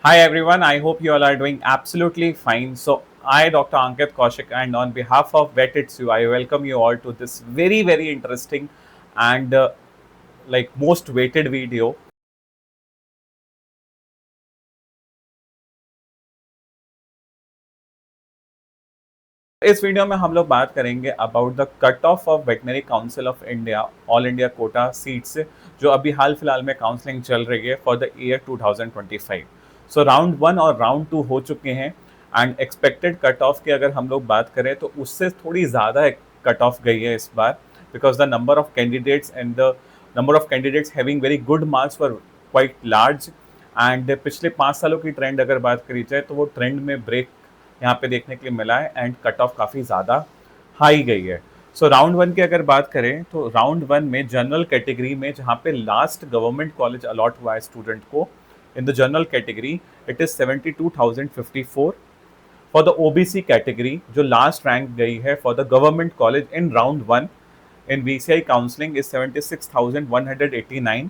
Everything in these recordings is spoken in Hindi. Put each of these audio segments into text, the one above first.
Hi everyone, I hope you all are doing absolutely fine. So, I, Dr. Ankit Kaushik, and on behalf of Vet It's You, I welcome you all to this very interesting and most waited video. इस वीडियो में हम लोग बात करेंगे about the cut off veterinary council of India all India quota seats जो अभी हाल फिलहाल में काउंसलिंग चल रही है for the year 2025। So round one और राउंड टू हो चुके हैं एंड एक्सपेक्टेड कट ऑफ की अगर हम लोग बात करें तो उससे थोड़ी ज़्यादा कट ऑफ गई है इस बार because the number of candidates and the number of candidates having very good marks for quite large and पिछले 5 सालों की ट्रेंड अगर बात करी जाए तो वो ट्रेंड में ब्रेक यहाँ पे देखने के लिए मिला है एंड कट ऑफ काफ़ी ज़्यादा हाई गई है। सो राउंड वन की अगर बात करें तो राउंड वन में जनरल कैटेगरी में जहाँ पे लास्ट गवर्नमेंट कॉलेज अलॉट हुआ है स्टूडेंट को in the general category it is 72,054। For the OBC category जो लास्ट रैंक गई है for the government college in round one in VCI counselling is 76,189।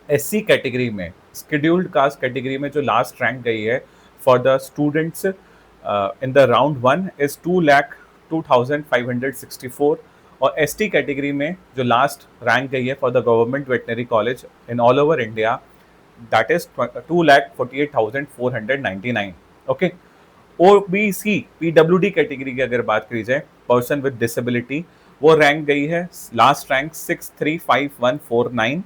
SC category में शेड्यूल्ड कास्ट कैटेगरी में जो लास्ट रैंक गई है for the students in the round one is 2,02,564। और एसटी कैटेगरी में जो लास्ट रैंक गई है for the government veterinary college in all over India that is 2,48,499। Okay, OBC PWD category की अगर बात करी जाए पर्सन विद डिसेबिलिटी वो रैंक गई है लास्ट रैंक 6,35149।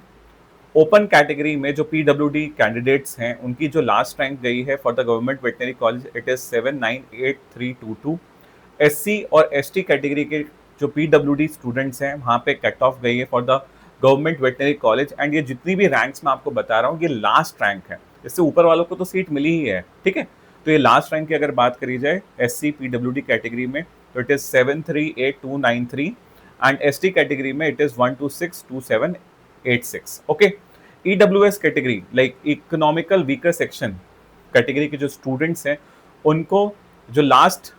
ओपन कैटेगरी में जो पीडब्ल्यूडी कैंडिडेट्स हैं उनकी जो लास्ट रैंक गई है for the government veterinary college it is 7,98,322। SC और एसटी कैटेगरी के जो पीडब्ल्यूडी स्टूडेंट्स हैं वहाँ पे कट ऑफ गई है for the government veterinary college and ये जितनी भी रैंक्स मैं आपको बता रहा हूँ ये लास्ट रैंक है, इससे ऊपर वालों को तो सीट मिली ही है, ठीक है। तो ये लास्ट रैंक की अगर बात करी जाए एससी पीडब्ल्यूडी कैटेगरी में तो it is 7,38,293 and ST category में it is 126,2786। Okay, EWS category like economical weaker section category के जो स्टूडेंट्स हैं उनको जो लास्ट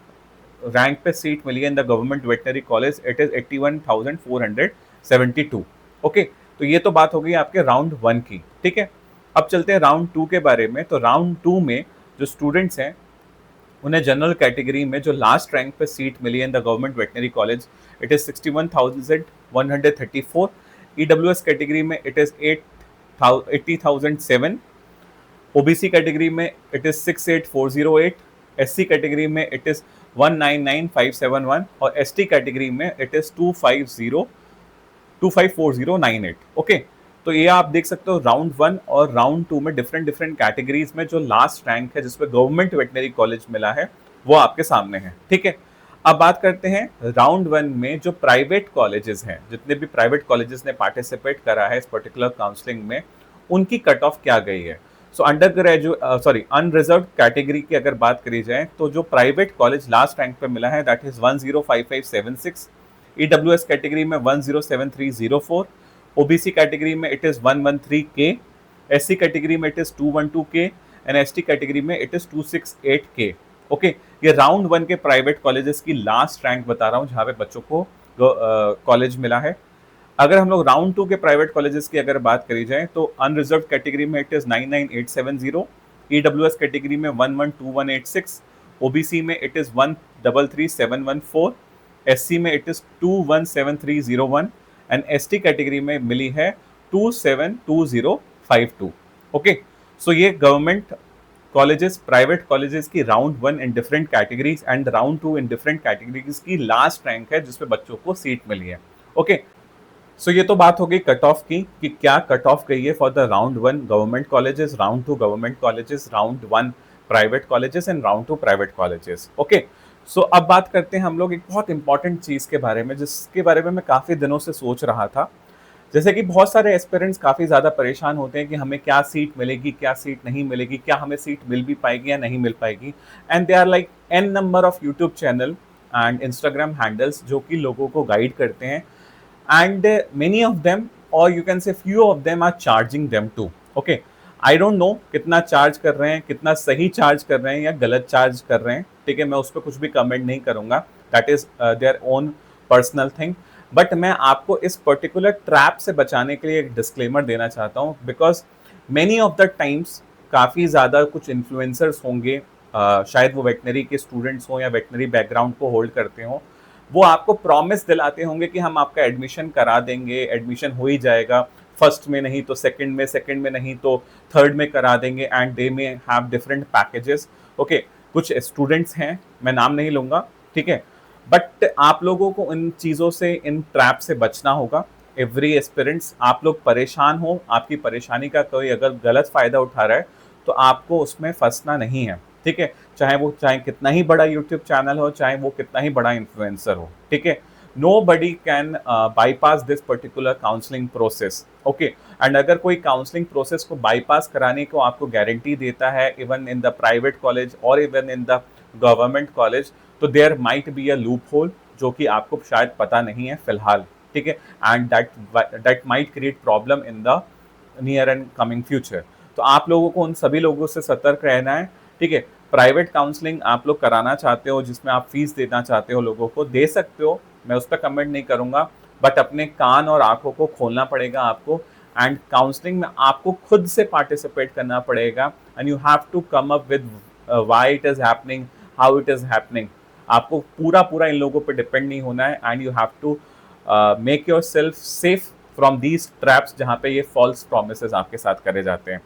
रैंक पे सीट मिली है in the government veterinary college it is 81,472। Okay, तो ये तो बात हो गई आपके राउंड वन की, ठीक है। अब चलते हैं राउंड टू के बारे में। तो राउंड टू में जो स्टूडेंट्स हैं उन्हें जनरल कैटेगरी में जो लास्ट रैंक पे सीट मिली है in the government veterinary college it is 61,134। EWS category में इट इज 80,007। ओबीसी कैटेगरी में इट इज 68,408। एससी कैटेगरी में इट इज 199,571 और एसटी कैटेगरी में इट इज 254,098। ओके, तो ये आप देख सकते हो राउंड वन और राउंड टू में डिफरेंट कैटेगरीज में जो लास्ट रैंक है जिसपे गवर्नमेंट वेटनरी कॉलेज मिला है वो आपके सामने है, ठीक है। अब बात करते हैं राउंड वन में जो प्राइवेट कॉलेजेस हैं, जितने भी प्राइवेट कॉलेजेस ने पार्टिसिपेट करा है इस पर्टिकुलर काउंसलिंग में उनकी कट ऑफ क्या गई है। So under graduate unreserve category की अगर बात करी जाए तो जो प्राइवेट कॉलेज लास्ट रैंक पे मिला है दैट इज 105576। ईडब्ल्यूएस कैटेगरी में 107304। ओबीसी कैटेगरी में it is 113K। SC category में it is 212K and ST category में इट इज 268K। ओके, ये राउंड वन के प्राइवेट कॉलेजेस की लास्ट रैंक बता रहा हूँ जहाँ पे बच्चों को कॉलेज मिला है। अगर हम लोग राउंड टू के प्राइवेट कॉलेजेस की अगर बात करी जाए तो अनरिजर्व कैटेगरी में इट इज 99870। ईडब्ल्यूएस कैटेगरी में 112186। ओबीसी में इट इज 133714। एससी में it is 217301 and ST category में मिली है 272052। ओके, सो ये गवर्नमेंट कॉलेजेस प्राइवेट कॉलेजेस की round one in different categories and round to in different categories की लास्ट रैंक है जिसपे बच्चों को सीट मिली है। ओके, सो ये तो बात हो गई कट ऑफ की कि क्या कट ऑफ गई है for the round one government colleges, round two government colleges, round one private colleges and round two private colleges. Okay, so अब बात करते हैं हम लोग एक बहुत इंपॉर्टेंट चीज़ के बारे में जिसके बारे में मैं काफ़ी दिनों से सोच रहा था। जैसे कि बहुत सारे एस्पिरेंट्स काफ़ी ज़्यादा परेशान होते हैं कि हमें क्या सीट मिलेगी, क्या सीट नहीं मिलेगी, क्या हमें सीट मिल भी पाएगी या नहीं मिल पाएगी। And they are like an number of YouTube channel and Instagram handles जो कि लोगों को गाइड करते हैं and many of them or you can say few of them are charging them too. Okay, I don't know कितना चार्ज कर रहे हैं, कितना सही चार्ज कर रहे हैं या गलत चार्ज कर रहे हैं, ठीक है। मैं उस पर कुछ भी कमेंट नहीं करूँगा, that is their own personal thing. But मैं आपको इस पर्टिकुलर ट्रैप से बचाने के लिए एक डिस्क्लेमर देना चाहता हूँ because many of the times काफ़ी ज़्यादा कुछ इन्फ्लुएंसर्स होंगे, शायद वो वेटनरी के स्टूडेंट्स हों या वेटनरी बैकग्राउंड को होल्ड करते हों, वो आपको प्रॉमिस दिलाते होंगे कि हम आपका एडमिशन करा देंगे, एडमिशन हो ही जाएगा, फर्स्ट में नहीं तो सेकंड में नहीं तो थर्ड में करा देंगे, and they may have different packages. Okay, कुछ स्टूडेंट्स हैं, मैं नाम नहीं लूंगा, ठीक है, बट आप लोगों को इन चीज़ों से, इन ट्रैप से बचना होगा। एवरी एस्पिरेंट्स, आप लोग परेशान हो, आपकी परेशानी का कोई अगर गलत फ़ायदा उठा रहा है तो आपको उसमें फंसना नहीं है, ठीक है, चाहे कितना ही बड़ा यूट्यूब चैनल हो, चाहे वो कितना ही बड़ा इन्फ्लुएंसर हो, ठीक है। Nobody can bypass this particular counseling process, okay। And अगर कोई काउंसलिंग प्रोसेस को बाईपास कराने को आपको गारंटी देता है, even in the private college और even in the government college, तो there might be a loophole जो कि आपको शायद पता नहीं है फिलहाल, ठीक है, and that might create problem in the near and coming future. तो आप लोगों को उन सभी लोगों से सतर्क रहना है, ठीक है। प्राइवेट काउंसलिंग आप लोग कराना चाहते हो, जिसमें आप फीस देना चाहते हो, लोगों को दे सकते हो, मैं उस पर कमेंट नहीं करूंगा, बट अपने कान और आंखों को खोलना पड़ेगा आपको, एंड काउंसलिंग में आपको खुद से पार्टिसिपेट करना पड़ेगा, and you have to come up with why it is happening, how it is happening. आपको पूरा पूरा इन लोगों पर डिपेंड नहीं होना है, and you have to make yourself safe from these traps जहाँ पे ये फॉल्स प्रोमिसेस आपके साथ करे जाते हैं।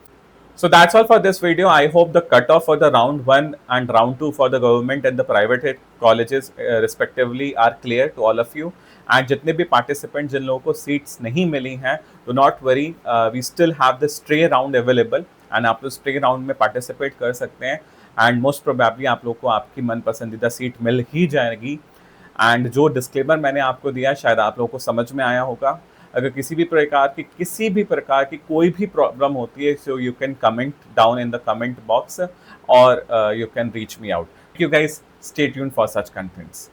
So that's all for this video. I hope the cutoff for the round 1 and round 2 for the government and the private colleges respectively are clear to all of you. And जितने भी participants जिन लोगों को seats नहीं मिली हैं, do not worry, we still have the stray round available, and आप लोग stray round में participate कर सकते हैं, and most probably आप लोग को आपकी मन पसंदीदा सीट मिल ही जाएगी। एंड जो डिस्क्लेमर मैंने आपको दिया शायद आप लोगों को समझ में आया होगा। अगर किसी भी प्रकार की कोई भी प्रॉब्लम होती है, so you can comment down in the comment box, और you can reach me out. Thank you guys, stay tuned for such contents.